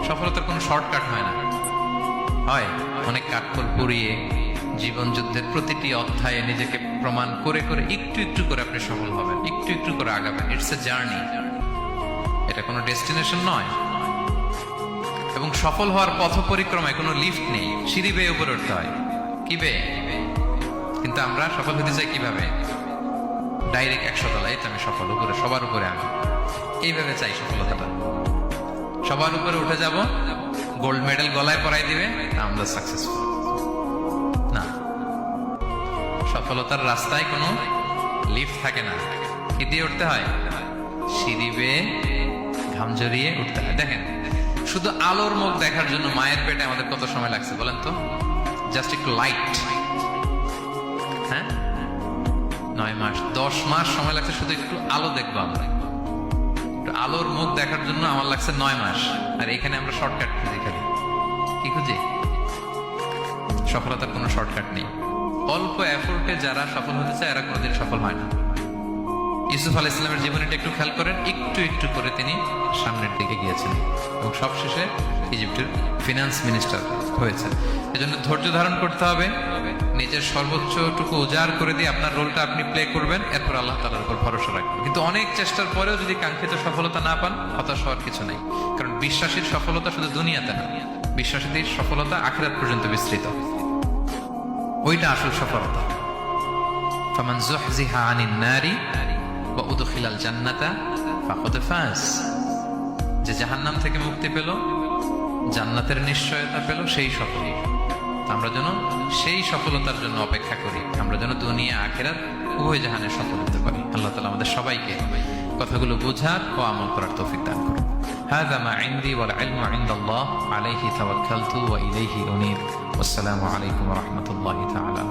সফলতার কোনো শর্টকাট হয় না, হয় অনেক কাঠখড় পুড়িয়ে জীবন যুদ্ধের প্রতিটি অধ্যায়ে নিজেকে প্রমাণ করে করে একটু একটু করে আপনি সফল হবেন, একটু একটু করে আগাবেন। ইটস এ জার্নি, এটা কোনো ডেস্টিনেশন নয়। এবং সফল হওয়ার পথ পরিক্রমায় কোনো লিফট নেই, সিঁড়ি বেয়ে উপরে উঠতে হয়। কি বেয়ে? কিন্তু আমরা সফল হতে চাই কিভাবে? ডাইরেক্ট 100 তলায় আমি সফল, উপরে সবার উপরে আমি, এইভাবে চাই সফলতাটা। সবার উপরে উঠে যাব, গোল্ড মেডেল গলায় পরাই দিবে, আমরা সাকসেসফুল না। সফলতার রাস্তায় কোনো লিফট থাকে না। কি দিয়ে উঠতে হয়? সিঁড়ি বেয়ে ঘাম জড়িয়ে উঠতে হয়। দেখেন, শুধু আলোর মুখ দেখার জন্য মায়ের পেটে আমাদের কত সময় লাগছে বলেন তো? জাস্ট একটু লাইট, হ্যাঁ, 9 মাস 10 মাস সময় লাগছে শুধু একটু আলো দেখবো আমরা। একটু আলোর মুখ দেখার জন্য আমার লাগছে 9 মাস। আর এখানে আমরা শর্টকাট খুঁজি, খালি কি খুঁজি? সফলতার কোনো শর্টকাট নেই। অল্প এফোর্টে যারা সফল হতে চায় এরা কোনোদিন সফল হয় না। ইউসুফ আলাইহিস সালামের জীবনীটা একটু খেয়াল করেন, একটু একটু করে তিনি সামনের দিকে গিয়েছেন এবং সবশেষে ইজিপ্টের ফিনান্স মিনিস্টার হয়েছে। এজন্য ধৈর্য ধারণ করতে হবে, নিজের সর্বোচ্চটুকু উজাড় করে দিয়ে আপনার রোলটা আপনি প্লে করবেন, এরপর আল্লাহ তাআলার উপর ভরসা রাখবেন। কিন্তু অনেক চেষ্টার পরেও যদি কাঙ্ক্ষিত সফলতা না পান, হতাশ হওয়ার কিছু নেই। কারণ বিশ্বাসীর সফলতা শুধু দুনিয়াতে না, বিশ্বাসীদের সফলতা আখিরাত পর্যন্ত বিস্তৃত। ওইটা আসল সফলতা। ফামান যুহজিহা আনিন নারি ওয়া উদখিলাল জান্নাতা ফাকাদ ফাজ। যে জাহান্নাম থেকে মুক্তি পেল, জান্নাতের নিশ্চয়তা পেল, সেই সফল। আমরা যেন সেই সফলতার জন্য অপেক্ষা করি, আমরা যেন দুনিয়া আখিরাত উভয় জাহানে সফল হতে পারি। আল্লাহ তাআলা আমাদের সবাইকে কথাগুলো বোঝার ও আমল করার তৌফিক দান করুন। হাযা মা ইনদি ওয়াল ইলমু ইনদাল্লাহ আলাইহি তাওয়াক্কালতু ওয়া ইলাইহি উনীব। ওয়াসসালামু আলাইকুম ওয়া রাহমাতুল্লাহি তাআলা।